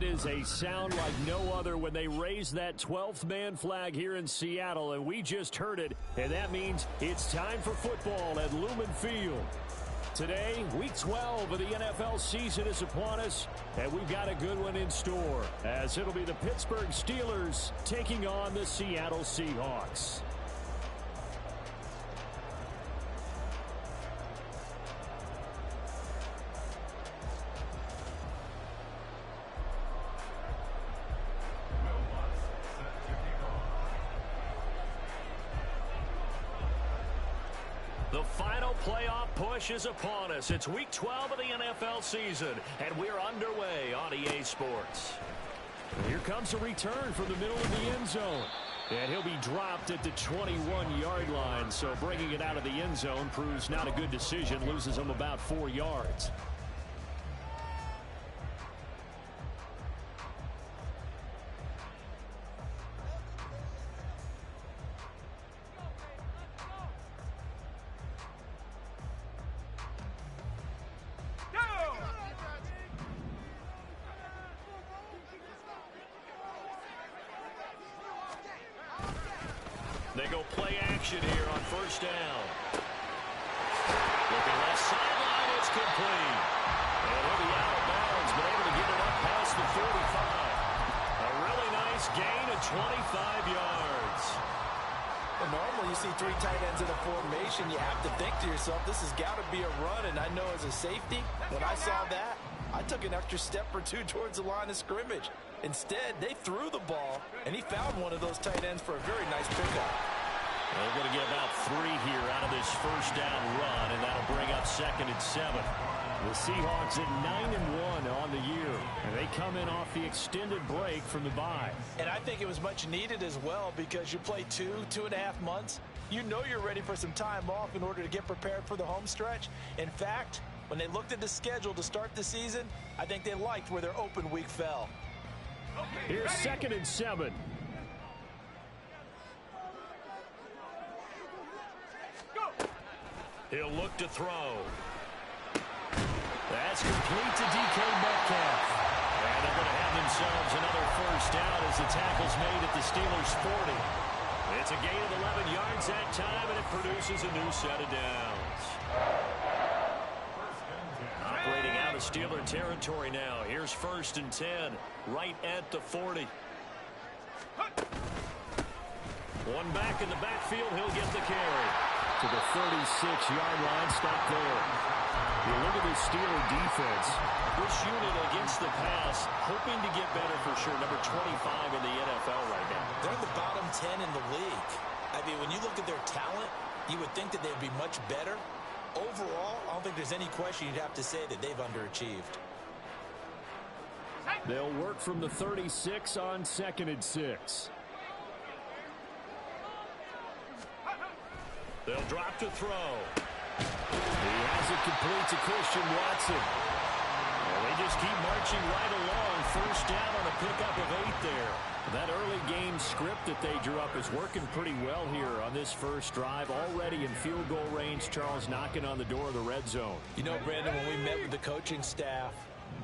It is a sound like no other when they raise that 12th man flag here in Seattle, and we just heard it, and that means it's time for football at Lumen Field. Today, Week 12 of the NFL season is upon us, and we've got a good one in store, as it'll be the Pittsburgh Steelers taking on the Seattle Seahawks. The final playoff push is upon us. It's Week 12 of the NFL season, and we're underway on EA Sports. Here comes a return from the middle of the end zone. And he'll be dropped at the 21-yard line, so bringing it out of the end zone proves not a good decision, loses him about 4 yards. They go play action here on first down. Looking left sideline, it's complete. And he'll be out of bounds, but able to get it up past the 45. A really nice gain of 25 yards. Well, normally you see 3 tight ends in a formation, you have to think to yourself, this has got to be a run. And I know as a safety, when I saw that, I took an extra step or 2 towards the line of scrimmage. Instead, they threw the ball, and he found one of those tight ends for a very nice pickup. They're going to get about 3 here out of this first down run, and that'll bring up 2nd and 7. The Seahawks at 9-1 on the year, and they come in off the extended break from the bye. And I think it was much needed as well, because you play 2.5 months. You know you're ready for some time off in order to get prepared for the home stretch. In fact, when they looked at the schedule to start the season, I think they liked where their open week fell. Here's 2nd and 7. He'll look to throw. That's complete to DK Metcalf. And they're going to have themselves another first down as the tackle's made at the Steelers' 40. It's a gain of 11 yards that time, and it produces a new set of downs. Operating out of Steeler territory now. Here's 1st and 10, right at the 40. One back in the backfield, he'll get the carry. To the 36-yard line, stop there. You look at this Steeler defense. This unit against the pass, hoping to get better for sure. Number 25 in the NFL right now. They're in the bottom 10 in the league. I mean, when you look at their talent, you would think that they'd be much better. Overall, I don't think there's any question you'd have to say that they've underachieved. They'll work from the 36 on 2nd and 6. They'll drop to throw. He has it complete to Christian Watson. Well, they just keep marching right along. First down on a pickup of 8 there. That early game script that they drew up is working pretty well here on this first drive. Already in field goal range, Charles knocking on the door of the red zone. You know, Brandon, when we met with the coaching staff,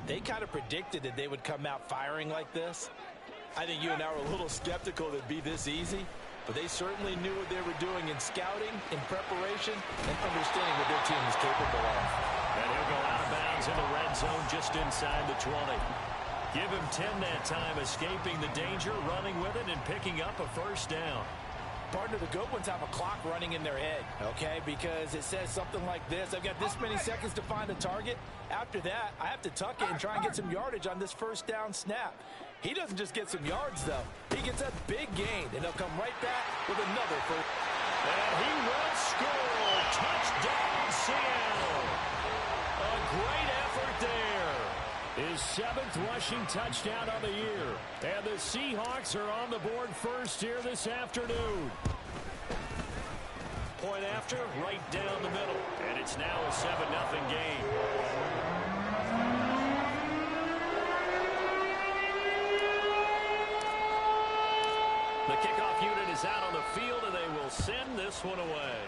they kind of predicted that they would come out firing like this. I think you and I were a little skeptical that it'd be this easy. But they certainly knew what they were doing in scouting, in preparation, and understanding what their team was capable of. And he'll go out of bounds in the red zone just inside the 20. Give him 10 that time, escaping the danger, running with it, and picking up a first down. Partner, the good ones have a clock running in their head, okay? Because it says something like this. I've got this many seconds to find a target. After that, I have to tuck it and try and get some yardage on this first down snap. He doesn't just get some yards, though. He gets a big gain, and he'll come right back with another first. And he will score. Touchdown, Seattle. A great effort there. His 7th rushing touchdown of the year. And the Seahawks are on the board first here this afternoon. Point after, right down the middle. And it's now a 7-0 game. The kickoff unit is out on the field, and they will send this one away.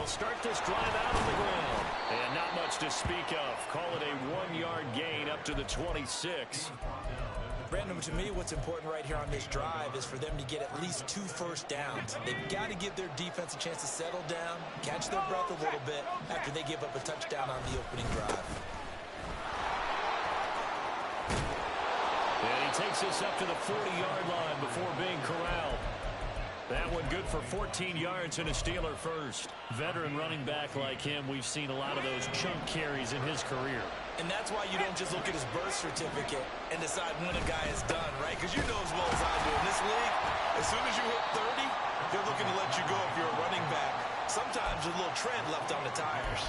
They'll start this drive out on the ground. And not much to speak of. Call it a 1-yard gain up to the 26. Brandon, to me, what's important right here on this drive is for them to get at least 2 first downs. They've got to give their defense a chance to settle down, catch their breath a little bit after they give up a touchdown on the opening drive. And he takes this up to the 40-yard line before being corralled. That one good for 14 yards and a Steeler first. Veteran running back like him, we've seen a lot of those chunk carries in his career. And that's why you don't just look at his birth certificate and decide when a guy is done, right? Because you know as well as I do, in this league, as soon as you hit 30, they're looking to let you go if you're a running back. Sometimes there's a little tread left on the tires.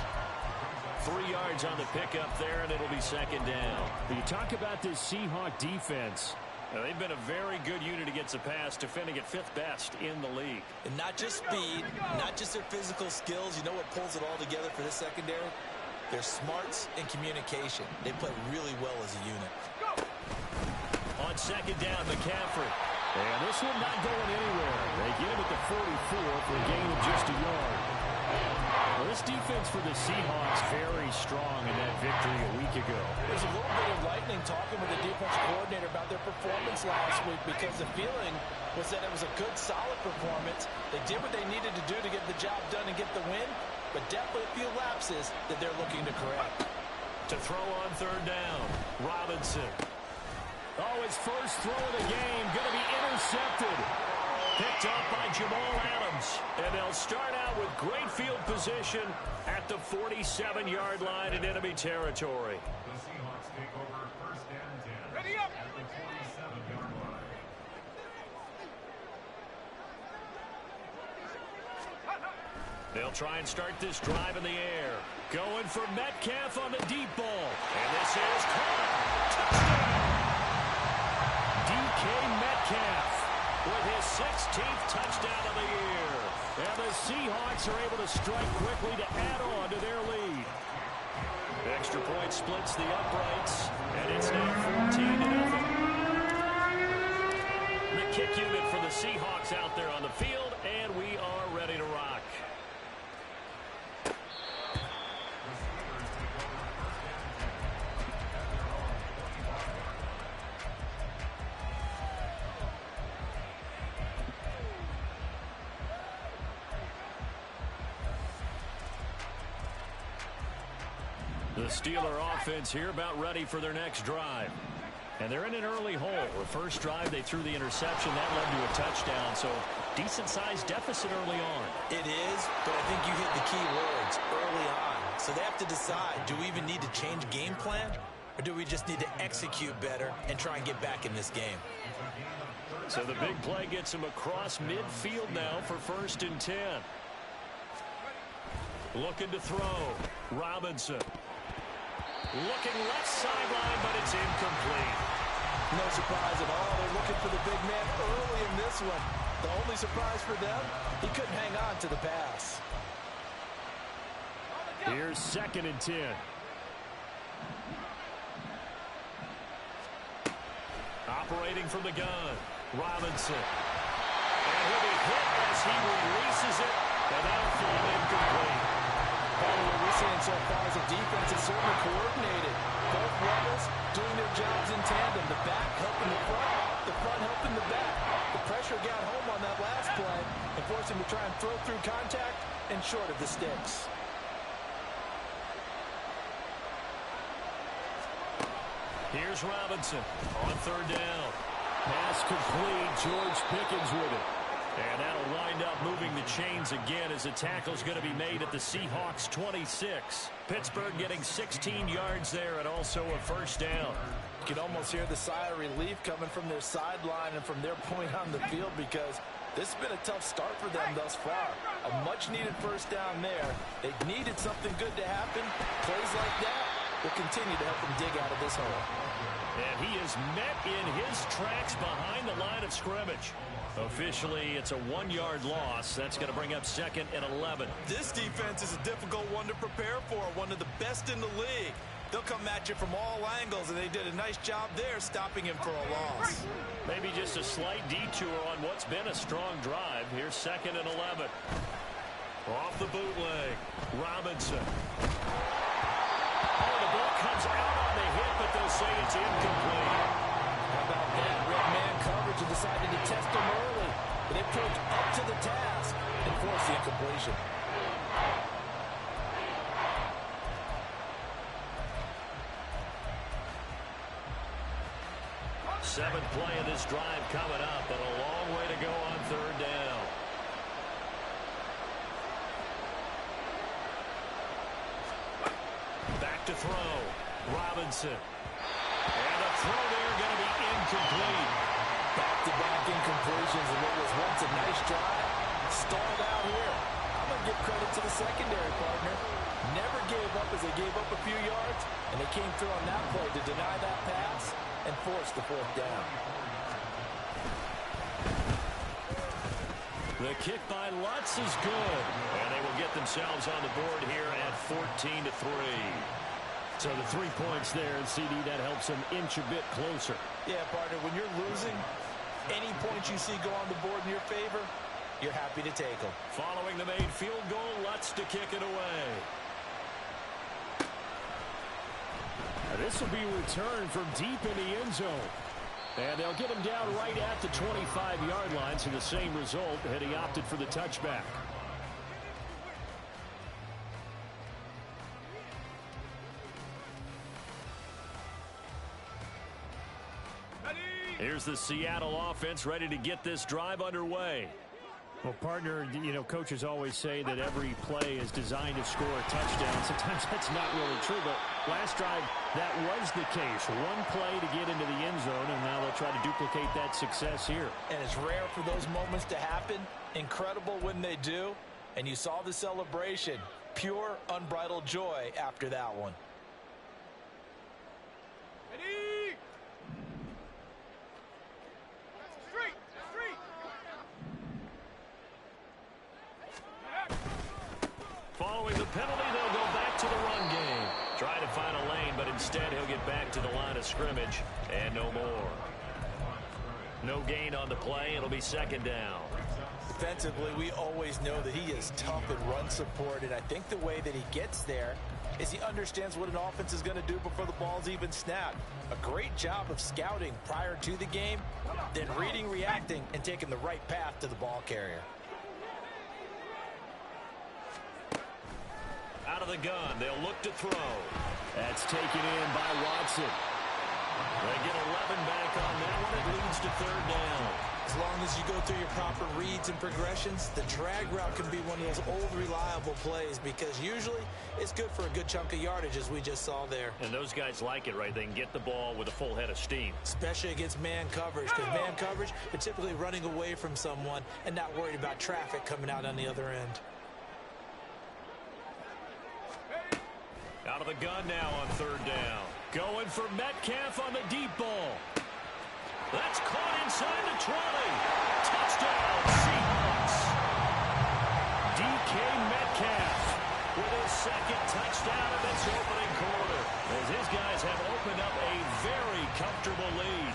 3 yards on the pickup there, and it'll be second down. You talk about this Seahawk defense. Now, they've been a very good unit against the pass, defending at 5th best in the league. And not just speed, not just their physical skills. You know what pulls it all together for this secondary? Their smarts and communication. They play really well as a unit. On second down, McCaffrey. And this one not going anywhere. They get him at the 44 for a gain of just a yard. Well, this defense for the Seahawks very strong in that victory a week ago. There's a little bit of lightning talking with the defense coordinator about their performance last week because the feeling was that it was a good, solid performance. They did what they needed to do to get the job done and get the win, but definitely a few lapses that they're looking to correct. To throw on third down, Robinson. Oh, his first throw of the game going to be intercepted. Picked up by Jamal Adams. And they'll start out with great field position at the 47-yard line in enemy territory. The Seahawks take over first and 10. Ready up! At the 47-yard line. They'll try and start this drive in the air. Going for Metcalf on the deep ball. And this is caught. Touchdown! DK Metcalf with his 16th touchdown of the year. And the Seahawks are able to strike quickly to add on to their lead. Extra point splits the uprights, and it's now 14-0. The kick unit for the Seahawks out there on the field, and we are ready to rock. The Steeler offense here about ready for their next drive. And they're in an early hole. The first drive, they threw the interception. That led to a touchdown, so decent-sized deficit early on. It is, but I think you hit the key words early on. So they have to decide, do we even need to change game plan, or do we just need to execute better and try and get back in this game? So the big play gets him across midfield now for 1st and 10. Looking to throw. Robinson. Looking left sideline, but it's incomplete. No surprise at all. They're looking for the big man early in this one. The only surprise for them, he couldn't hang on to the pass. Here's 2nd and 10. Operating from the gun. Robinson. And he'll be hit as he releases it, and that'll fall incomplete. What we're seeing so far as a defense is certainly coordinated. Both levels doing their jobs in tandem. The back helping the front helping the back. The pressure got home on that last play and forced him to try and throw through contact and short of the sticks. Here's Robinson on 3rd down. Pass complete. George Pickens with it. And that'll wind up moving the chains again as the tackle's going to be made at the Seahawks 26. Pittsburgh getting 16 yards there and also a 1st down. You can almost hear the sigh of relief coming from their sideline and from their point on the field because this has been a tough start for them thus far. A much-needed 1st down there. They needed something good to happen. Plays like that will continue to help them dig out of this hole. And he is met in his tracks behind the line of scrimmage. Officially, it's a 1-yard loss. That's going to bring up 2nd and 11. This defense is a difficult one to prepare for, one of the best in the league. They'll come at you from all angles, and they did a nice job there stopping him for a loss. Maybe just a slight detour on what's been a strong drive. Here's 2nd and 11. Off the bootleg, Robinson. Oh, the ball comes out on the hit, but they'll say it's incomplete. How about that? Red man coverage and decided to test him early. But they proved up to the task and forced the incompletion. Seventh play of this drive coming up, and a long way to go on third down. Back to throw. Robinson. And the throw there going to be incomplete. Back-to-back incompletions in what was once a nice drive. Stalled out here. I'm going to give credit to the secondary partner. Never gave up as they gave up a few yards, and they came through on that play to deny that pass and force the fourth down. The kick by Lutz is good, and they will get themselves on the board here at 14-3. So the 3 points there, and CD, that helps them inch a bit closer. Yeah, partner, when you're losing, any points you see go on the board in your favor, you're happy to take them. Following the made field goal, Lutz to kick it away. This will be returned from deep in the end zone. And they'll get him down right at the 25-yard line, so the same result, and he opted for the touchback. Here's the Seattle offense ready to get this drive underway. Well, partner, you know, coaches always say that every play is designed to score a touchdown. Sometimes that's not really true, but last drive, that was the case. One play to get into the end zone, and now they'll try to duplicate that success here. And it's rare for those moments to happen. Incredible when they do. And you saw the celebration. Pure, unbridled joy after that one. Following the penalty, they'll go back to the run game. Try to find a lane, but instead he'll get back to the line of scrimmage. And no more. No gain on the play. It'll be second down. Defensively, we always know that he is tough in run support, and I think the way that he gets there is he understands what an offense is going to do before the ball's even snapped. A great job of scouting prior to the game, then reading, reacting, and taking the right path to the ball carrier. Out of the gun, they'll look to throw. That's taken in by Watson. They get 11 back on that one. It leads to third down. As long as you go through your proper reads and progressions, the drag route can be one of those old reliable plays because usually it's good for a good chunk of yardage, as we just saw there. And those guys like it, right? They can get the ball with a full head of steam. Especially against man coverage, because man coverage, they're typically running away from someone and not worried about traffic coming out on the other end. Out of the gun now on third down. Going for Metcalf on the deep ball. That's caught inside the 20. Touchdown, Seahawks. DK Metcalf with his second touchdown in this opening quarter, as his guys have opened up a very comfortable lead.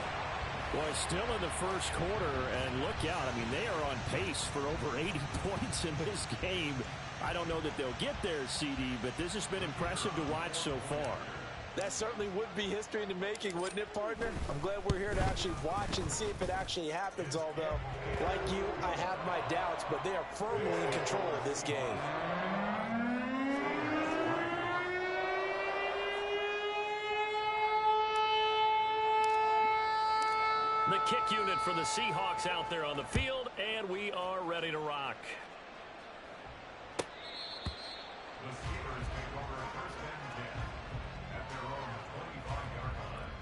Boy, still in the first quarter, and look out. I mean, they are on pace for over 80 points in this game. I don't know that they'll get there, CD, but this has been impressive to watch so far. That certainly would be history in the making, wouldn't it, partner? I'm glad we're here to actually watch and see if it actually happens, although, like you, I have my doubts, but they are firmly in control of this game. The kick unit for the Seahawks out there on the field, and we are ready to rock. The Steelers take over first and 10 at their own 25-yard line.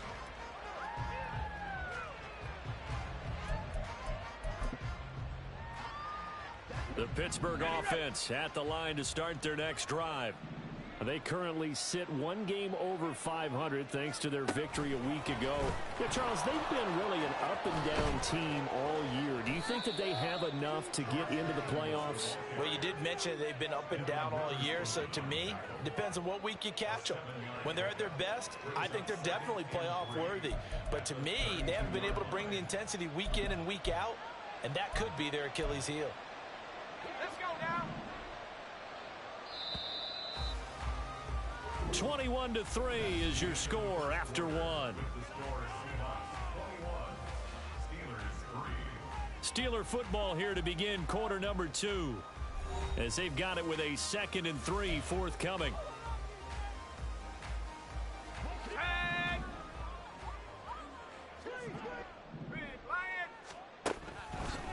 The Pittsburgh offense at the line to start their next drive. They currently sit one game over 500 thanks to their victory a week ago. Yeah, Charles, they've been really an up-and-down team all year. Do you think that they have enough to get into the playoffs? Well, you did mention they've been up and down all year, so to me, it depends on what week you catch them. When they're at their best, I think they're definitely playoff worthy. But to me, they haven't been able to bring the intensity week in and week out, and that could be their Achilles heel. Let's go now. 21-3 is your score after one. Steeler football here to begin quarter number 2, as they've got it with a 2nd and 3 forthcoming.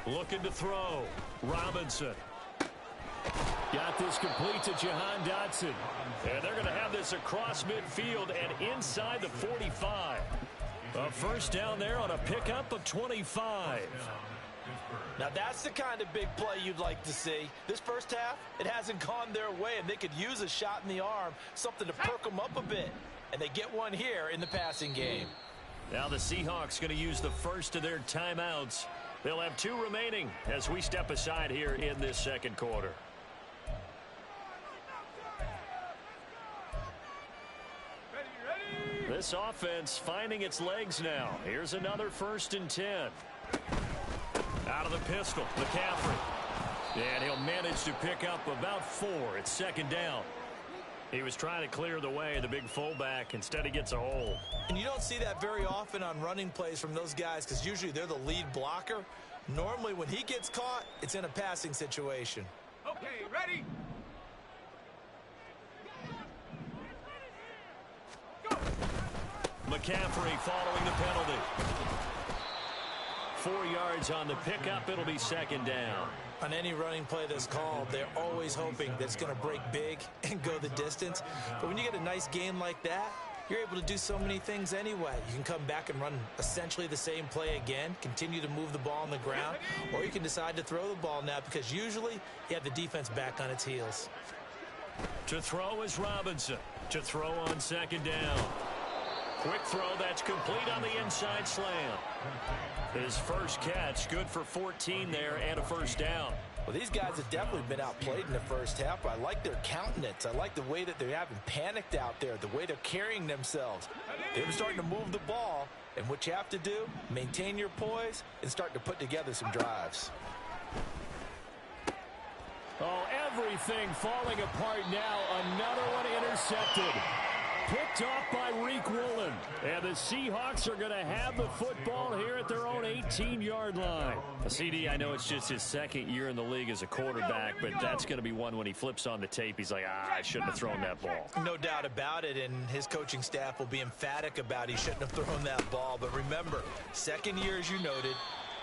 Looking to throw. Robinson. Got this complete to Jahan Dotson. And they're going to have this across midfield and inside the 45. A first down there on a pickup of 25. Now that's the kind of big play you'd like to see. This first half, it hasn't gone their way, and they could use a shot in the arm, something to perk them up a bit. And they get one here in the passing game. Now the Seahawks going to use the first of their timeouts. They'll have 2 remaining as we step aside here in this second quarter. This offense finding its legs now. Here's another 1st and 10. Out of the pistol, McCaffrey. And he'll manage to pick up about 4. It's 2nd down. He was trying to clear the way, the big fullback. Instead, he gets a hole. And you don't see that very often on running plays from those guys because usually they're the lead blocker. Normally, when he gets caught, it's in a passing situation. Okay, ready? Go! McCaffrey following the penalty. 4 yards on the pickup. It'll be 2nd down. On any running play that's called, they're always hoping that it's going to break big and go the distance. But when you get a nice game like that, you're able to do so many things anyway. You can come back and run essentially the same play again, continue to move the ball on the ground, or you can decide to throw the ball now because usually you have the defense back on its heels. To throw is Robinson. To throw on 2nd down. Quick throw, that's complete on the inside slam. His first catch, good for 14 there and a first down. Well, these guys have definitely been outplayed in the first half, but I like their countenance. I like the way that they haven't panicked out there, the way they're carrying themselves. They're starting to move the ball, and what you have to do, maintain your poise and start to put together some drives. Oh, everything falling apart now. Another one intercepted. Picked off by Reek Woolen. And the Seahawks are going to have the football here at their own 18-yard line. CD, I know it's just his 2nd year in the league as a quarterback, but that's going to be one when he flips on the tape. He's like, I shouldn't have thrown that ball. No doubt about it, and his coaching staff will be emphatic about he shouldn't have thrown that ball. But remember, 2nd year, as you noted,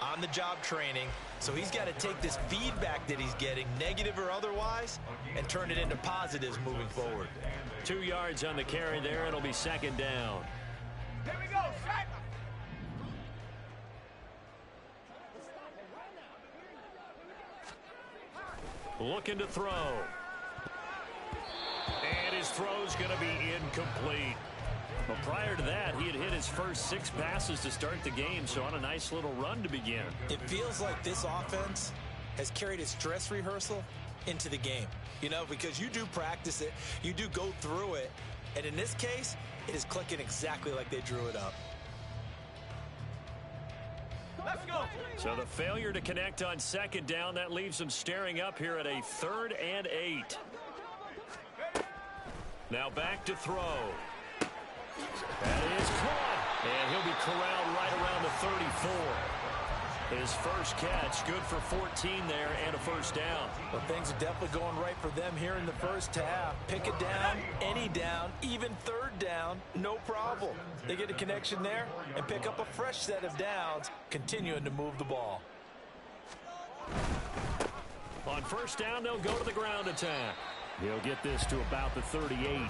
on-the-job training. So he's got to take this feedback that he's getting, negative or otherwise, and turn it into positives moving forward. 2 yards on the carry there. It'll be 2nd down. Here we go, set! Looking to throw. And his throw's going to be incomplete. Well, prior to that, he had hit his first 6 passes to start the game, so on a nice little run to begin. It feels like this offense has carried its dress rehearsal into the game. You know, because you do practice it, you do go through it, and in this case, it is clicking exactly like they drew it up. Let's go! So the failure to connect on 2nd down, that leaves them staring up here at a 3rd and 8. Now back to throw. That is caught. And he'll be corralled right around the 34. His first catch, good for 14 there and a first down. Well, things are definitely going right for them here in the first half. Pick it down, any down, even 3rd down, no problem. They get a connection there and pick up a fresh set of downs, continuing to move the ball. On first down, they'll go to the ground attack. He'll get this to about the 38.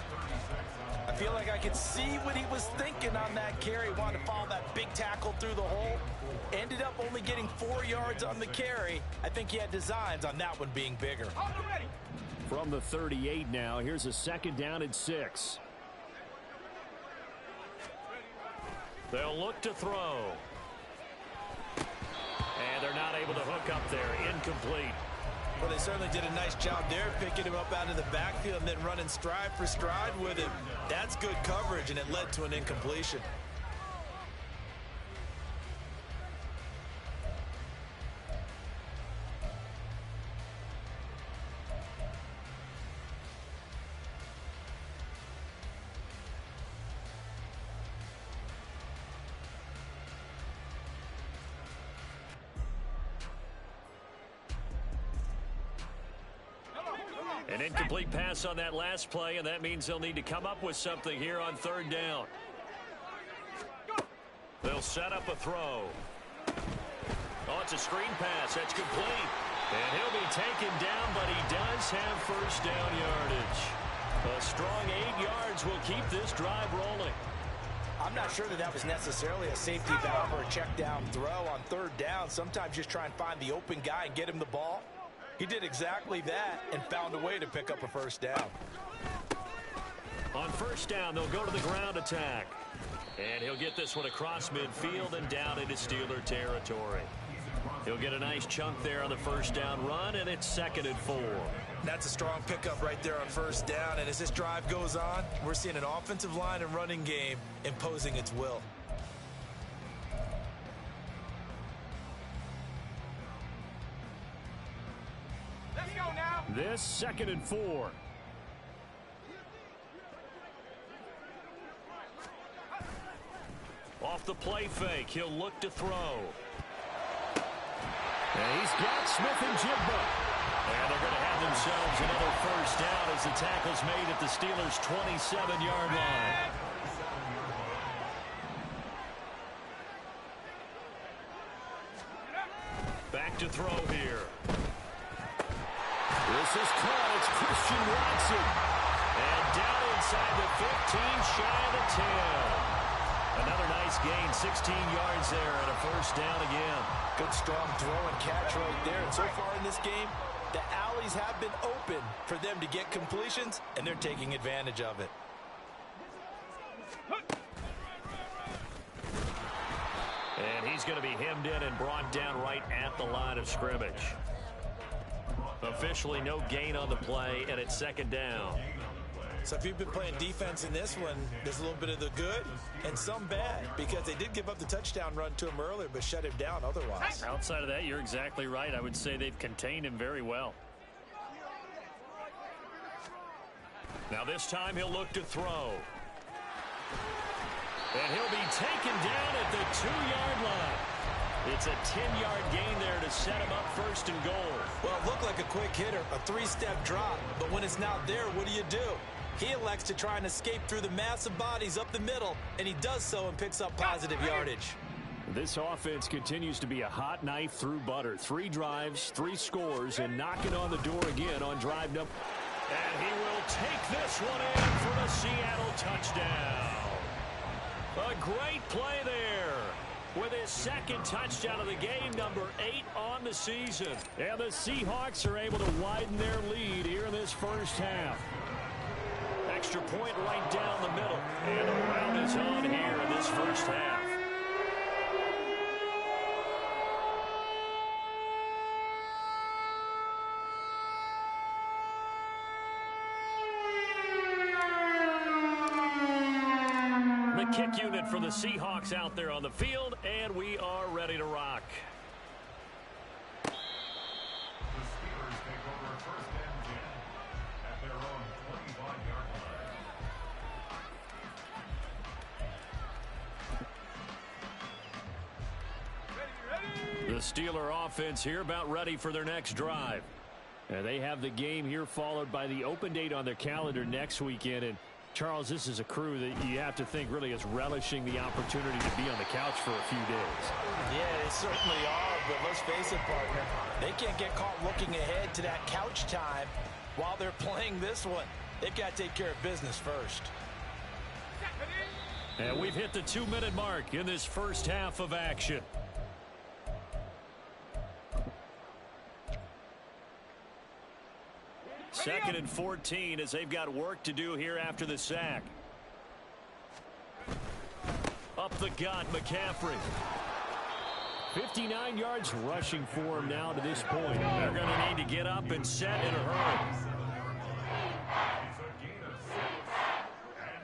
I feel like I could see what he was thinking on that carry. Wanted to follow that big tackle through the hole. Ended up only getting 4 yards on the carry. I think he had designs on that one being bigger. From the 38 now, here's a 2nd down and 6. They'll look to throw. And they're not able to hook up there. Incomplete. Well, they certainly did a nice job there, picking him up out of the backfield and then running stride for stride with him. That's good coverage, and it led to an incompletion. An incomplete pass on that last play, and that means they'll need to come up with something here on third down. They'll set up a throw. Oh, it's a screen pass. That's complete. And he'll be taken down, but he does have first down yardage. A strong 8 yards will keep this drive rolling. I'm not sure that was necessarily a safety valve or a check down throw on third down. Sometimes just try and find the open guy and get him the ball. He did exactly that and found a way to pick up a first down. On first down, they'll go to the ground attack. And he'll get this one across midfield and down into Steeler territory. He'll get a nice chunk there on the first down run, and it's 2nd and 4. That's a strong pickup right there on first down. And as this drive goes on, we're seeing an offensive line and running game imposing its will. Let's go now. This 2nd and 4. Off the play fake, he'll look to throw. And he's got Smith and Jigba. And they're going to have themselves another first down as the tackle's made at the Steelers' 27-yard line. Back to throw here. This is caught. It's Christian Watson. And down inside the 15, shy of the 10. Another nice gain, 16 yards there, and a first down again. Good strong throw and catch right there. And so far in this game, the alleys have been open for them to get completions, and they're taking advantage of it. And he's going to be hemmed in and brought down right at the line of scrimmage. Officially no gain on the play, and it's 2nd down. So if you've been playing defense in this one, there's a little bit of the good and some bad, because they did give up the touchdown run to him earlier but shut him down otherwise. Outside of that, you're exactly right. I would say they've contained him very well. Now this time he'll look to throw. And he'll be taken down at the 2-yard line. It's a 10-yard gain there to set him up 1st and goal. Well, it looked like a quick hitter, a 3-step drop, but when it's not there, what do? He elects to try and escape through the massive bodies up the middle, and he does so and picks up positive yardage. This offense continues to be a hot knife through butter. 3 drives, 3 scores, and knocking on the door again on drive number. And he will take this one in for the Seattle touchdown. A great play there with his 2nd touchdown of the game, number 8 on the season. And the Seahawks are able to widen their lead here in this first half. Extra point right down the middle. And the round is on here in this first half. The kick unit for the Seahawks out there on the field, and we are ready to rock. The Steelers take over 1st and 10 at their own 25-yard line. The Steeler offense here about ready for their next drive. And they have the game here followed by the open date on their calendar next weekend. And Charles, this is a crew that you have to think really is relishing the opportunity to be on the couch for a few days. Yeah, they certainly are, but let's face it, partner. They can't get caught looking ahead to that couch time while they're playing this one. They've got to take care of business first. And we've hit the 2-minute mark in this first half of action. Second and 14 as they've got work to do here after the sack. Up the gut, McCaffrey. 59 yards rushing for him now to this point. They're going to need to get up and set in a hurry. It's a gain of 6, and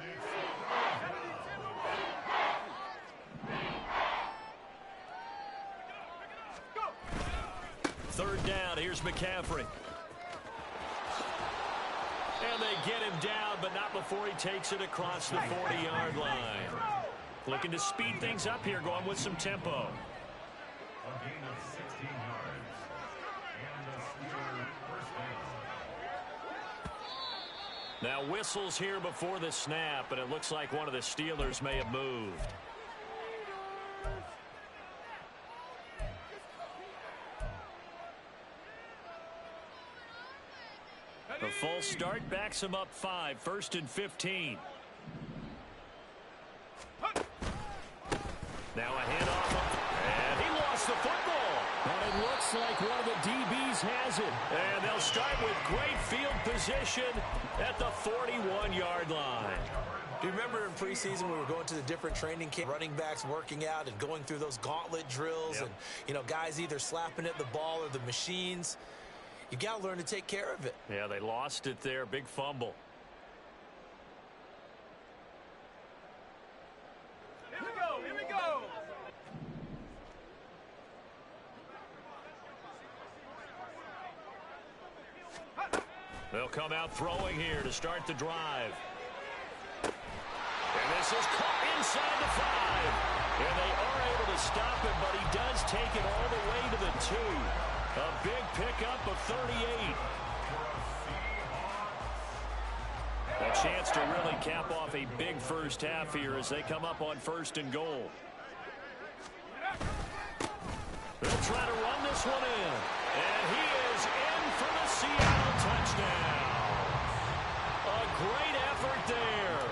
it's Third down, here's McCaffrey. And they get him down, but not before he takes it across the 40-yard line. Looking to speed things up here, going with some tempo. a gain of 16 yards, and the Steelers 1st Now whistles here before the snap, and it looks like one of the Steelers may have moved. The false start backs him up 5, 1st and 15. Now a handoff, and he lost the football. And it looks like one of the DBs has it. And they'll start with great field position at the 41-yard line. Do you remember in preseason we were going to the different training camp, running backs working out and going through those gauntlet drills, and, you know, guys either slapping at the ball or the machines? You got to learn to take care of it. Yeah, they lost it there. Big fumble. Here we go, here we go. They'll come out throwing here to start the drive. And this is caught inside the 5. And they are able to stop him, but he does take it all the way to the 2. A big pickup of 38. A chance to really cap off a big first half here as they come up on 1st and goal. They'll try to run this one in. And he is in for the Seattle touchdown. A great effort there.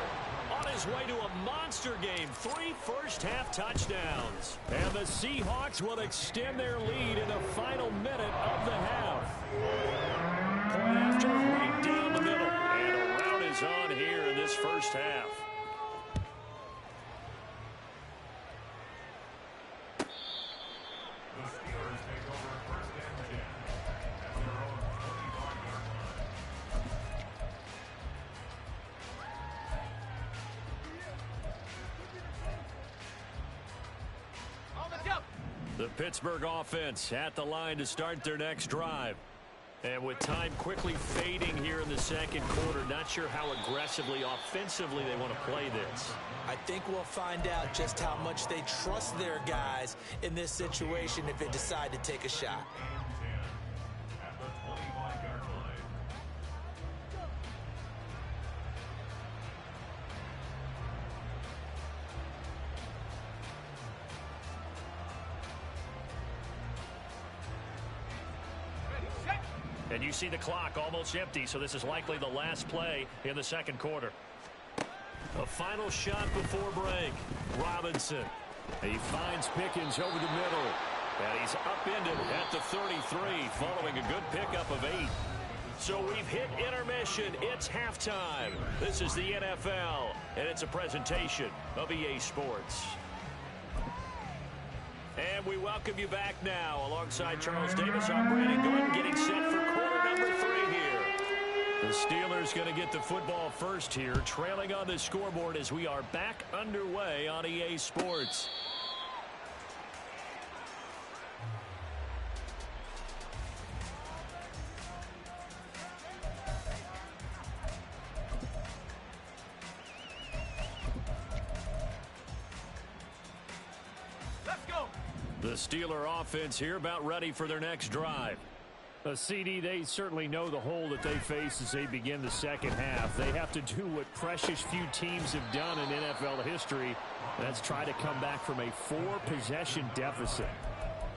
On his way to a monster game. 3 first-half touchdowns. And the Seahawks will extend their lead in the final minute of the half. Point after, right down the middle. And a rout is on here in this first half. The Steelers take over 1st and 10 at their own 25-yard line. The Pittsburgh offense at the line to start their next drive. And with time quickly fading here in the second quarter, not sure how aggressively, offensively they want to play this. I think we'll find out just how much they trust their guys in this situation if they decide to take a shot. At the 25-yard line. And you see the clock almost empty, so this is likely the last play in the second quarter. A final shot before break. Robinson. He finds Pickens over the middle. And he's upended at the 33 following a good pickup of 8. So we've hit intermission. It's halftime. This is the NFL, and it's a presentation of EA Sports. And we welcome you back now. Alongside Charles Davis, I'm Brandon Gordon, getting set for quarter number 3 here. The Steelers going to get the football first here, trailing on the scoreboard as we are back underway on EA Sports. The Steeler offense here about ready for their next drive. CD, they certainly know the hole that they face as they begin the second half. They have to do what precious few teams have done in NFL history. That's try to come back from a 4-possession deficit.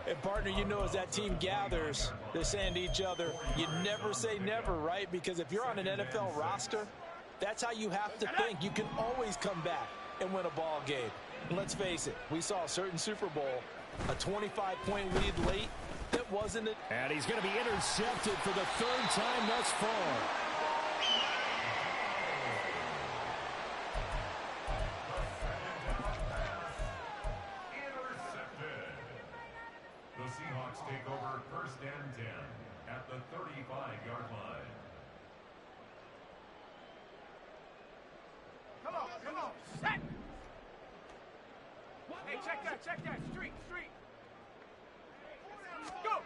And, partner, you know, as that team gathers, they're saying to each other, you never say never, right? Because if you're on an NFL roster, that's how you have to think. You can always come back and win a ball game. And let's face it, we saw a certain Super Bowl, a 25-point lead late. That wasn't it. And he's going to be intercepted for the 3rd time thus far. Intercepted. The Seahawks take over 1st and 10 at the 35-yard line. Come on, set! Hey, check that, street! Go!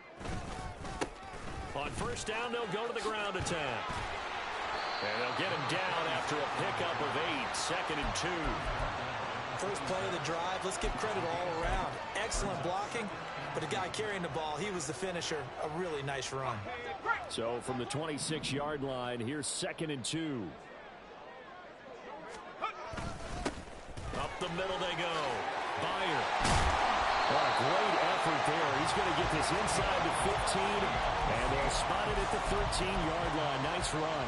On 1st down, they'll go to the ground attack. And they'll get him down after a pickup of 8, 2nd and 2. First play of the drive, let's give credit all around. Excellent blocking, but the guy carrying the ball, he was the finisher. A really nice run. So from the 26-yard line, here's 2nd and 2. the middle they go. Byer. Oh, great effort there. He's going to get this inside the 15, and they'll spot it at the 13-yard line. Nice run.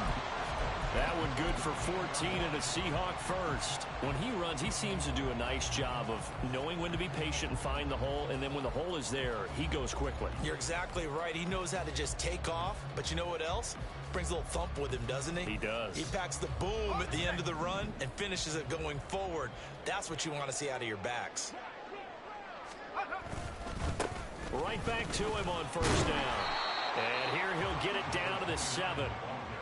That one good for 14 and a Seahawk first. When he runs, he seems to do a nice job of knowing when to be patient and find the hole, and then when the hole is there, he goes quickly. You're exactly right. He knows how to just take off, but you know what else? Brings a little thump with him, doesn't he? He does. He packs the boom at the end of the run and finishes it going forward. That's what you want to see out of your backs. Right back to him on first down. And here he'll get it down to the 7.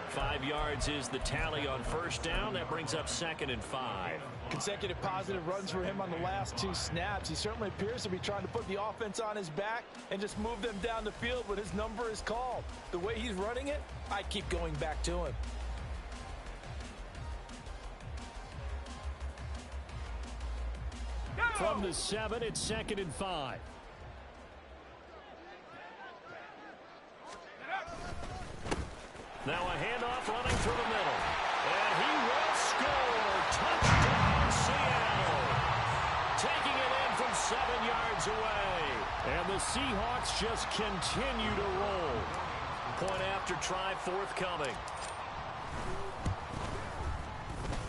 5 yards is the tally on first down. That brings up 2nd and 5. Consecutive positive runs for him on the last 2 snaps. He certainly appears to be trying to put the offense on his back and just move them down the field when his number is called. The way he's running it, I keep going back to him. From the 7, it's 2nd and 5. Now a handoff running through the middle. And he will score. Touchdown, Seattle. Taking it in from 7 yards away. And the Seahawks just continue to roll. Point after try forthcoming.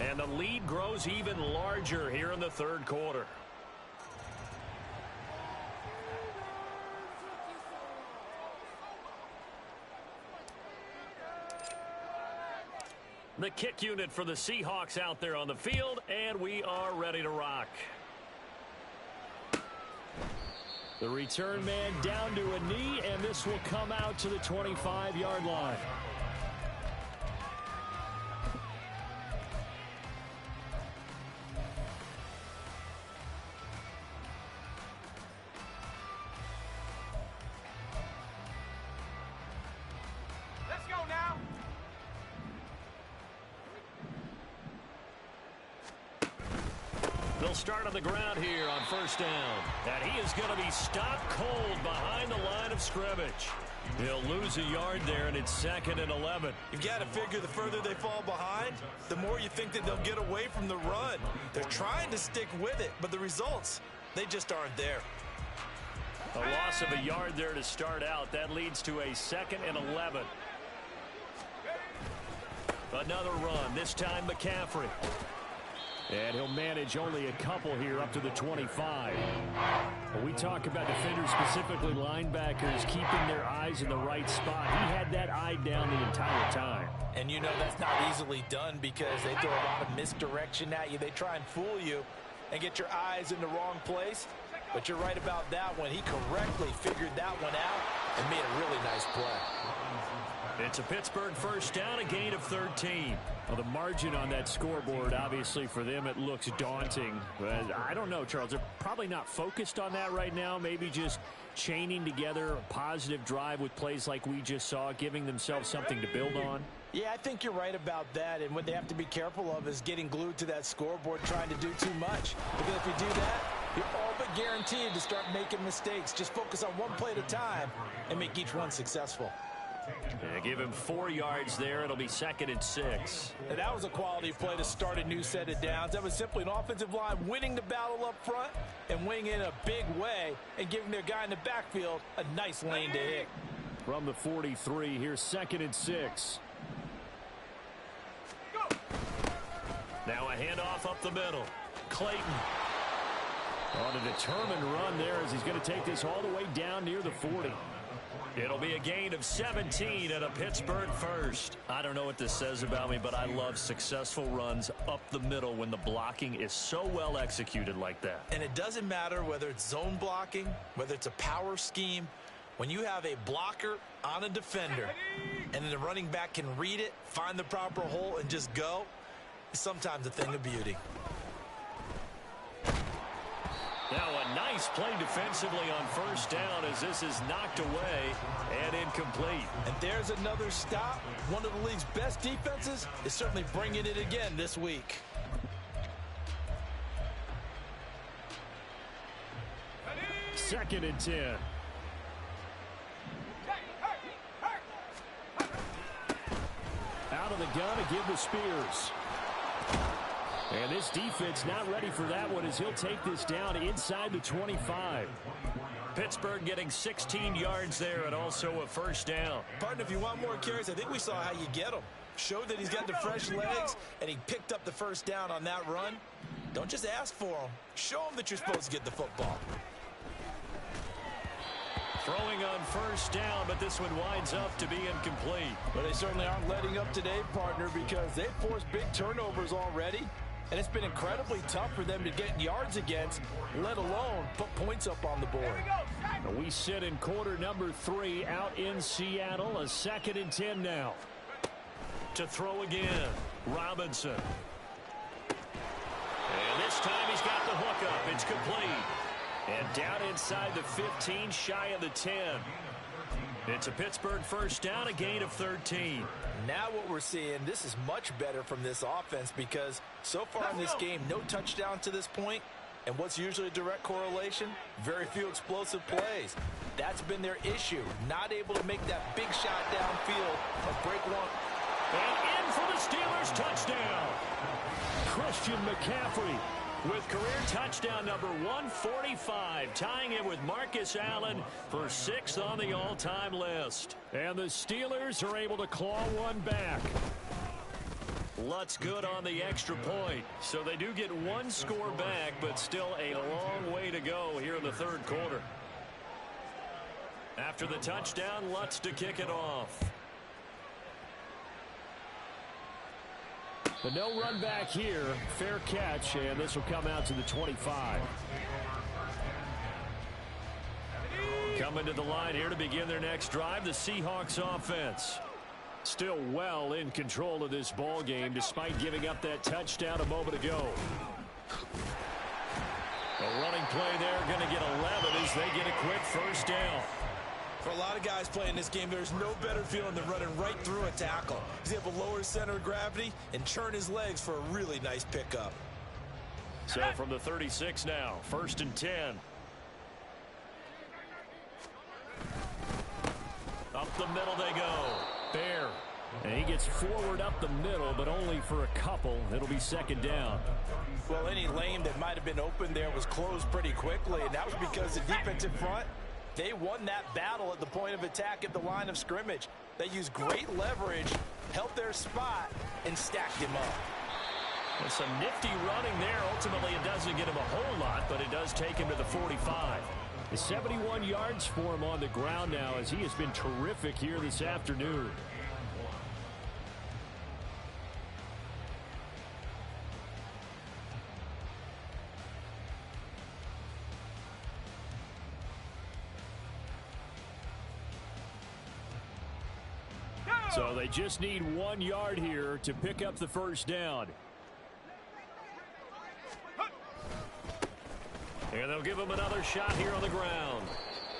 And the lead grows even larger here in the 3rd quarter. The kick unit for the Seahawks out there on the field, and we are ready to rock. The return man down to a knee, and this will come out to the 25-yard line. Let's go now. They'll start on the ground here on first down. And he is going to be stopped cold behind the line of scrimmage. He'll lose a yard there, and it's 2nd and 11. You've got to figure the further they fall behind, the more you think that they'll get away from the run. They're trying to stick with it, but the results, they just aren't there. A loss of a yard there to start out. That leads to a 2nd and 11. Another run, this time McCaffrey. And he'll manage only a couple here up to the 25. When we talk about defenders, specifically linebackers, keeping their eyes in the right spot. He had that eye down the entire time. And you know that's not easily done because they throw a lot of misdirection at you. They try and fool you and get your eyes in the wrong place. But you're right about that one. He correctly figured that one out and made a really nice play. It's a Pittsburgh first down, a gain of 13. Well, the margin on that scoreboard, obviously, for them, it looks daunting. But I don't know, Charles. They're probably not focused on that right now. Maybe just chaining together a positive drive with plays like we just saw, giving themselves something to build on. Yeah, I think you're right about that. And what they have to be careful of is getting glued to that scoreboard, trying to do too much. Because if you do that, you're all but guaranteed to start making mistakes. Just focus on one play at a time and make each one successful. Yeah, give him 4 yards there. It'll be 2nd and 6. And that was a quality play to start a new set of downs. That was simply an offensive line winning the battle up front and winning in a big way and giving their guy in the backfield a nice lane to hit. From the 43, here's 2nd and 6. Go. Now a handoff up the middle. Clayton on a determined run there as he's going to take this all the way down near the 40. It'll be a gain of 17 and a Pittsburgh first. I don't know what this says about me, but I love successful runs up the middle when the blocking is so well executed like that. And it doesn't matter whether it's zone blocking, whether it's a power scheme. When you have a blocker on a defender and then the running back can read it, find the proper hole, and just go, it's sometimes a thing of beauty. Now a nice play defensively on first down as this is knocked away and incomplete. And there's another stop. One of the league's best defenses is certainly bringing it again this week. Second and 10. Out of the gun to give to Spears. And this defense not ready for that one as he'll take this down inside the 25. Pittsburgh getting 16 yards there and also a first down. Partner, if you want more carries, I think we saw how you get them. Showed that he's got the fresh legs, and he picked up the first down on that run. Don't just ask for them. Show them that you're supposed to get the football. Throwing on first down, but this one winds up to be incomplete. But they certainly aren't letting up today, partner, because they've forced big turnovers already. And it's been incredibly tough for them to get yards against, let alone put points up on the board. We sit in quarter number 3 out in Seattle. A 2nd and 10 now. To throw again, Robinson. And this time he's got the hook up. It's complete. And down inside the 15, shy of the 10. It's a Pittsburgh first down, a gain of 13. Now what we're seeing, this is much better from this offense because so far in this game, no touchdown to this point. And what's usually a direct correlation? Very few explosive plays. That's been their issue. Not able to make that big shot downfield or break one. And in for the Steelers touchdown. Christian McCaffrey with career touchdown number 145, tying it with Marcus Allen for 6th on the all-time list. And the Steelers are able to claw one back. Lutz good on the extra point. So they do get one score back, but still a long way to go here in the third quarter. After the touchdown, Lutz to kick it off. But no run back here. Fair catch, and this will come out to the 25. Coming to the line here to begin their next drive, the Seahawks offense. Still well in control of this ball game despite giving up that touchdown a moment ago. A running play there, going to get 11 as they get a quick first down. For a lot of guys playing this game, there's no better feeling than running right through a tackle. He's able to lower his center of gravity and churn his legs for a really nice pickup. So from the 36 now, 1st and 10. Up the middle they go. Bear. And he gets forward up the middle, but only for a couple. It'll be 2nd down. Well, any lane that might have been open there was closed pretty quickly, and that was because the defensive front, they won that battle at the point of attack at the line of scrimmage. They used great leverage, held their spot, and stacked him up. And some nifty running there. Ultimately, it doesn't get him a whole lot, but it does take him to the 45. It's 71 yards for him on the ground now as he has been terrific here this afternoon. So they just need 1 yard here to pick up the first down. And they'll give him another shot here on the ground.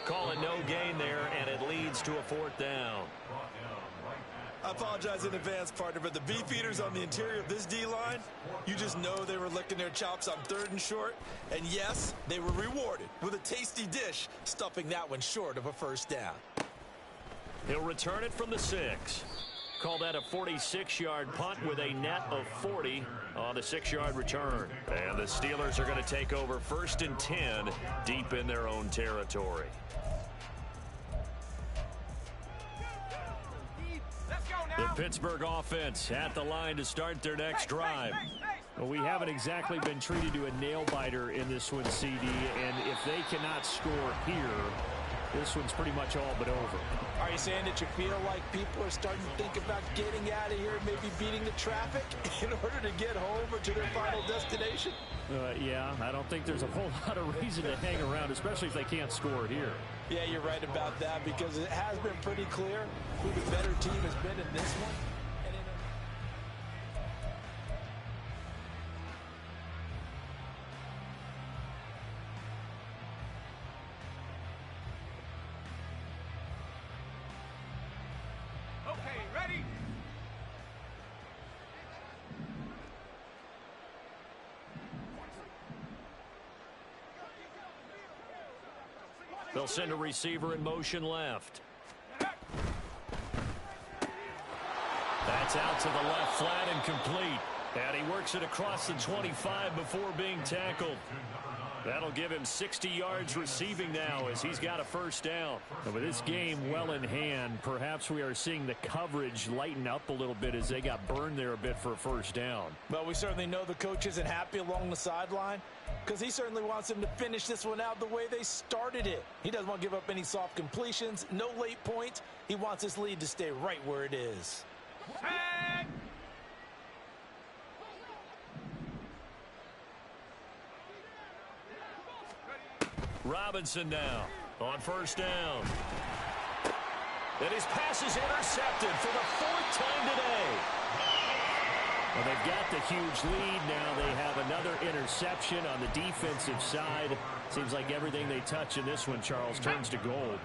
Call it no gain there, and it leads to a 4th down. I apologize in advance, partner, but the beefeaters on the interior of this D-line, you just know they were licking their chops on 3rd and short. And yes, they were rewarded with a tasty dish, stuffing that one short of a first down. He'll return it from the 6. Call that a 46-yard punt with a net of 40 on the 6-yard return. And the Steelers are going to take over 1st and 10 deep in their own territory. The Pittsburgh offense at the line to start their next drive. Well, we haven't exactly been treated to a nail-biter in this one, CD, and if they cannot score here, this one's pretty much all but over. Are you saying that you feel like people are starting to think about getting out of here and maybe beating the traffic in order to get home or to their final destination? Yeah, I don't think there's a whole lot of reason to hang around, especially if they can't score here. Yeah, you're right about that because it has been pretty clear who the better team has been in this one. They'll send a receiver in motion left. That's out to the left flat and complete. And he works it across the 25 before being tackled. That'll give him 60 yards receiving now as he's got a first down. And with this game well in hand, perhaps we are seeing the coverage lighten up a little bit as they got burned there a bit for a first down. Well, we certainly know the coach isn't happy along the sideline because he certainly wants them to finish this one out the way they started it. He doesn't want to give up any soft completions, no late points. He wants his lead to stay right where it is. Robinson now on first down. And his pass is intercepted for the fourth time today. Well, they've got the huge lead now. They have another interception on the defensive side. Seems like everything they touch in this one, Charles, turns to gold.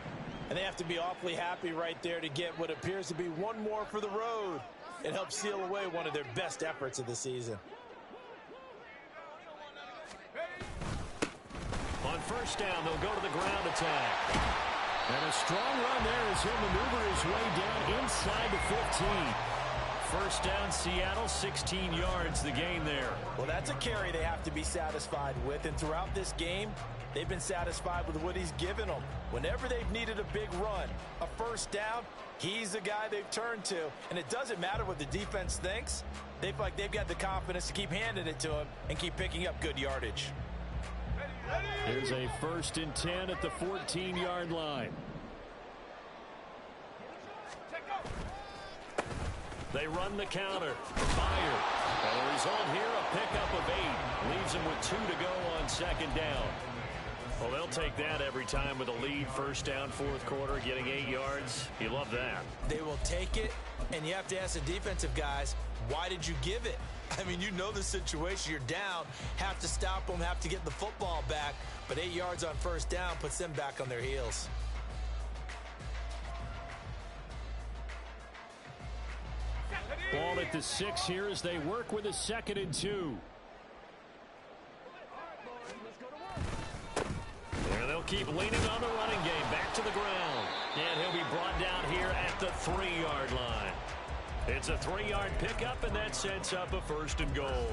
And they have to be awfully happy right there to get what appears to be one more for the road. It helps seal away one of their best efforts of the season. On first down, they'll go to the ground attack. And a strong run there as he'll maneuver his way down inside the 15. First down, Seattle, 16 yards the gain there. Well, that's a carry they have to be satisfied with. And throughout this game, they've been satisfied with what he's given them. Whenever they've needed a big run, a first down, he's the guy they've turned to. And it doesn't matter what the defense thinks. They feel like they've got the confidence to keep handing it to him and keep picking up good yardage. Here's a 1st and 10 at the 14-yard line. They run the counter. Fire. And the result here, a pickup of 8. Leaves them with 2 to go on second down. Well, they'll take that every time with a lead. First down, fourth quarter, getting 8 yards. You love that. They will take it, and you have to ask the defensive guys, why did you give it? I mean, you know the situation. You're down, have to stop them, have to get the football back. But 8 yards on first down puts them back on their heels. Ball at the 6 here as they work with a 2nd and 2. And they'll keep leaning on the running game. Back to the ground. And he'll be brought down here at the 3-yard line. It's a 3-yard pickup, and that sets up a 1st and goal.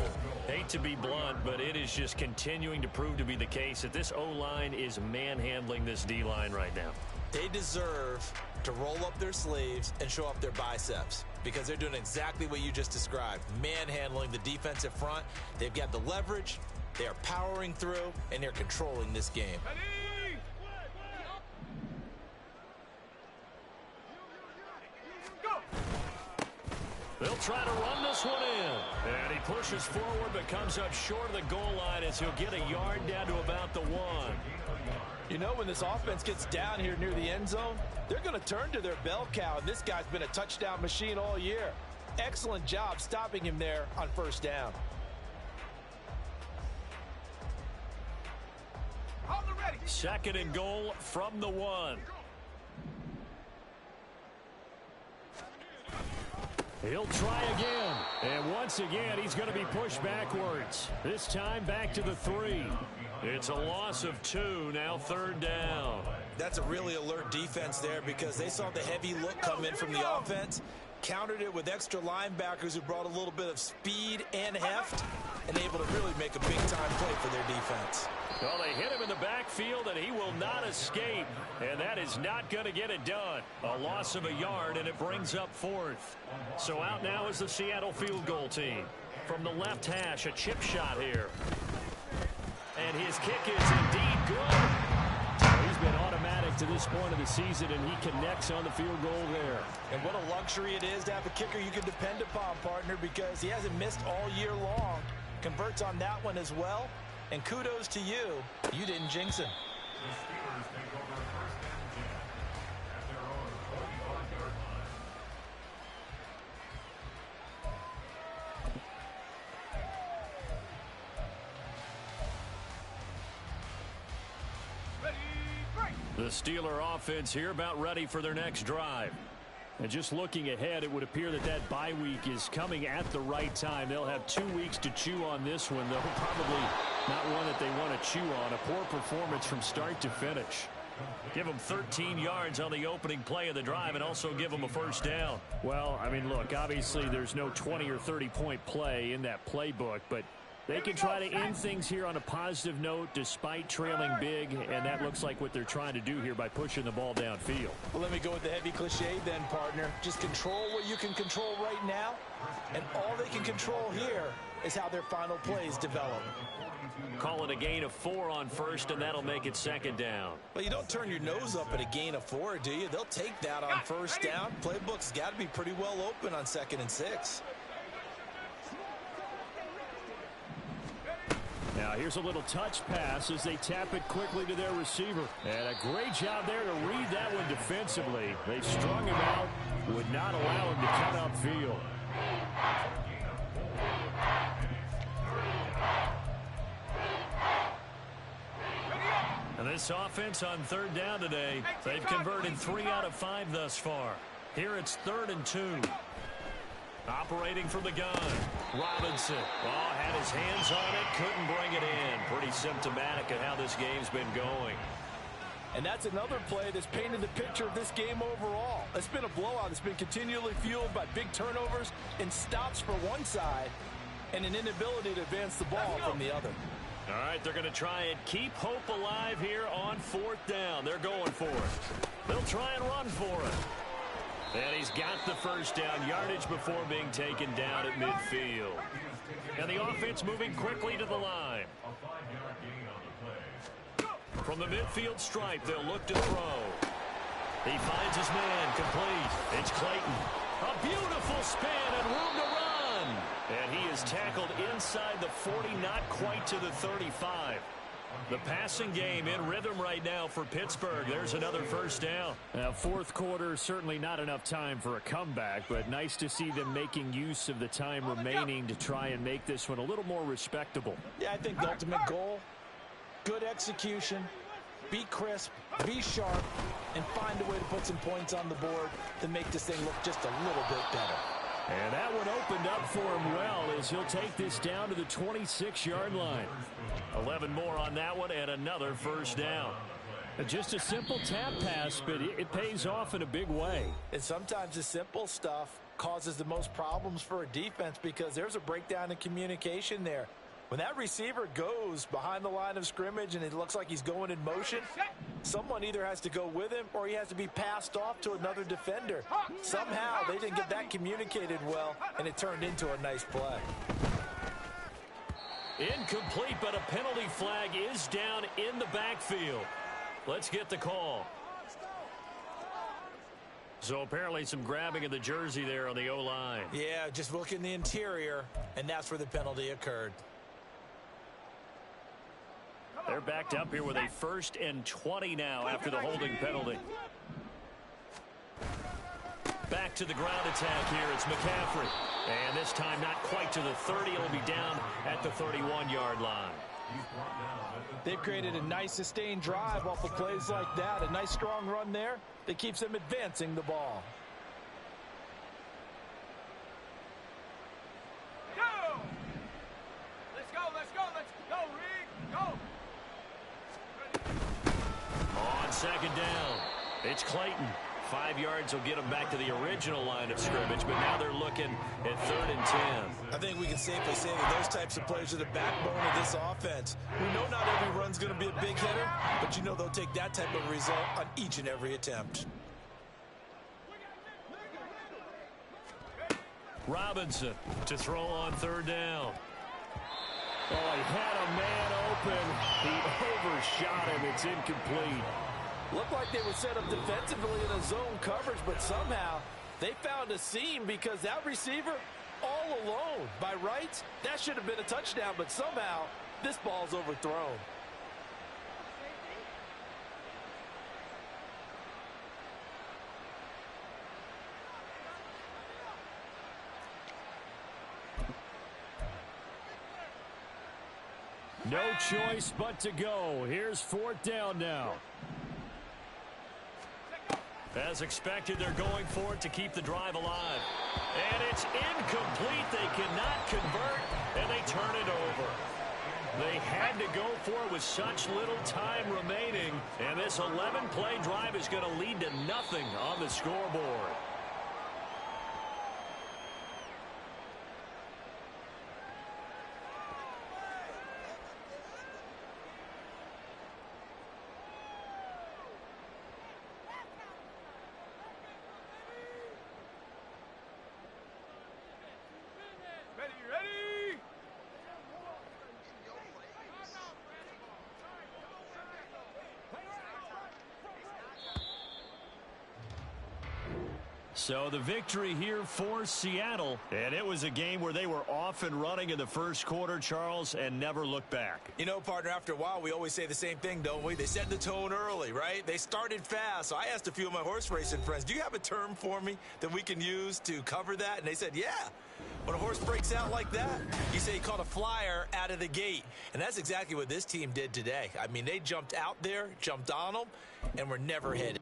Hate to be blunt, but it is just continuing to prove to be the case that this O-line is manhandling this D-line right now. They deserve to roll up their sleeves and show up their biceps because they're doing exactly what you just described, manhandling the defensive front. They've got the leverage, they are powering through, and they're controlling this game. They'll try to run this one in. And he pushes forward but comes up short of the goal line as he'll get a yard down to about the 1. You know, when this offense gets down here near the end zone, they're going to turn to their bell cow, and this guy's been a touchdown machine all year. Excellent job stopping him there on first down. 2nd and goal from the 1. He'll try again. And once again, he's going to be pushed backwards. This time back to the 3. It's a loss of 2, now 3rd down. That's a really alert defense there because they saw the heavy look come in from the offense, countered it with extra linebackers who brought a little bit of speed and heft, and able to really make a big-time play for their defense. Well, they hit him in the backfield, and he will not escape. And that is not going to get it done. A loss of a yard, and it brings up 4th. So out now is the Seattle field goal team. From the left hash, a chip shot here. And his kick is indeed good. He's been automatic to this point of the season, and he connects on the field goal there. And what a luxury it is to have a kicker you can depend upon, partner, because he hasn't missed all year long. Converts on that one as well. And kudos to you. You didn't jinx him. The Steelers take over 1st and 10 at their own 45-yard line. The Steeler offense here about ready for their next drive. And just looking ahead, it would appear that that bye week is coming at the right time. They'll have 2 weeks to chew on this one, though probably not one that they want to chew on. A poor performance from start to finish. Give them 13 yards on the opening play of the drive and also give them a first down. Well, I mean, look, obviously there's no 20 or 30-point play in that playbook, but they can try to end things here on a positive note despite trailing big, and that looks like what they're trying to do here by pushing the ball downfield. Well, let me go with the heavy cliche then, partner. Just control what you can control right now, and all they can control here is how their final plays develop. Call it a gain of 4 on first, and that'll make it second down. Well, you don't turn your nose up at a gain of 4, do you? They'll take that on first down. Playbook's got to be pretty well open on 2nd and 6. Now here's a little touch pass as they tap it quickly to their receiver. And a great job there to read that one defensively. They strung him out, would not allow him to cut upfield. And this offense on 3rd down today, they've converted 3 out of 5 thus far. Here it's 3rd and 2. Operating from the gun, Robinson. Oh, had his hands on it, couldn't bring it in. Pretty symptomatic of how this game's been going. And that's another play that's painted the picture of this game overall. It's been a blowout. It's been continually fueled by big turnovers and stops for one side and an inability to advance the ball from the other. All right, they're going to try and keep hope alive here on 4th down. They're going for it. They'll try and run for it. And he's got the first down, yardage before being taken down at midfield. And the offense moving quickly to the line. From the midfield stripe, they'll look to throw. He finds his man, complete. It's Clayton. A beautiful spin and room to run. And he is tackled inside the 40, not quite to the 35. The passing game in rhythm right now for Pittsburgh. There's another first down. Now, 4th quarter, certainly not enough time for a comeback, but nice to see them making use of the time remaining to try and make this one a little more respectable. Yeah, I think the ultimate goal, good execution, be crisp, be sharp, and find a way to put some points on the board to make this thing look just a little bit better. And that one opened up for him well as he'll take this down to the 26-yard line. 11 more on that one and another first down. Just a simple tap pass, but it pays off in a big way. And sometimes the simple stuff causes the most problems for a defense because there's a breakdown in communication there. When that receiver goes behind the line of scrimmage and it looks like he's going in motion, someone either has to go with him or he has to be passed off to another defender. Somehow they didn't get that communicated well, and it turned into a nice play. Incomplete, but a penalty flag is down in the backfield. Let's get the call. So apparently some grabbing of the jersey there on the O-line. Yeah, just look in the interior, and that's where the penalty occurred. They're backed up here with a 1st and 20 now after the holding penalty. Back to the ground attack here. It's McCaffrey. And this time not quite to the 30. It'll be down at the 31-yard line. They've created a nice sustained drive off of plays like that. A nice strong run there that keeps them advancing the ball. Go! Let's go, let's go, let's go, Reed, go! On 2nd down, it's Clayton. 5 yards will get them back to the original line of scrimmage, but now they're looking at 3rd and 10. I think we can safely say that those types of plays are the backbone of this offense. We know not every run's going to be a big hitter, but you know they'll take that type of result on each and every attempt. Robinson to throw on 3rd down. Oh, he had a man open. He overshot him. It's incomplete. Looked like they were set up defensively in a zone coverage, but somehow they found a seam because that receiver all alone. By rights, that should have been a touchdown, but somehow this ball's overthrown. No choice but to go. Here's 4th down now. As expected, they're going for it to keep the drive alive. And it's incomplete. They cannot convert, and they turn it over. They had to go for it with such little time remaining, and this 11-play drive is going to lead to nothing on the scoreboard. So the victory here for Seattle, and it was a game where they were off and running in the first quarter, Charles, and never looked back. You know, partner, after a while, we always say the same thing, don't we? They set the tone early, right? They started fast. So I asked a few of my horse racing friends, do you have a term for me that we can use to cover that? And they said, yeah. When a horse breaks out like that, you say he caught a flyer out of the gate. And that's exactly what this team did today. I mean, they jumped out there, jumped on them, and were never hit.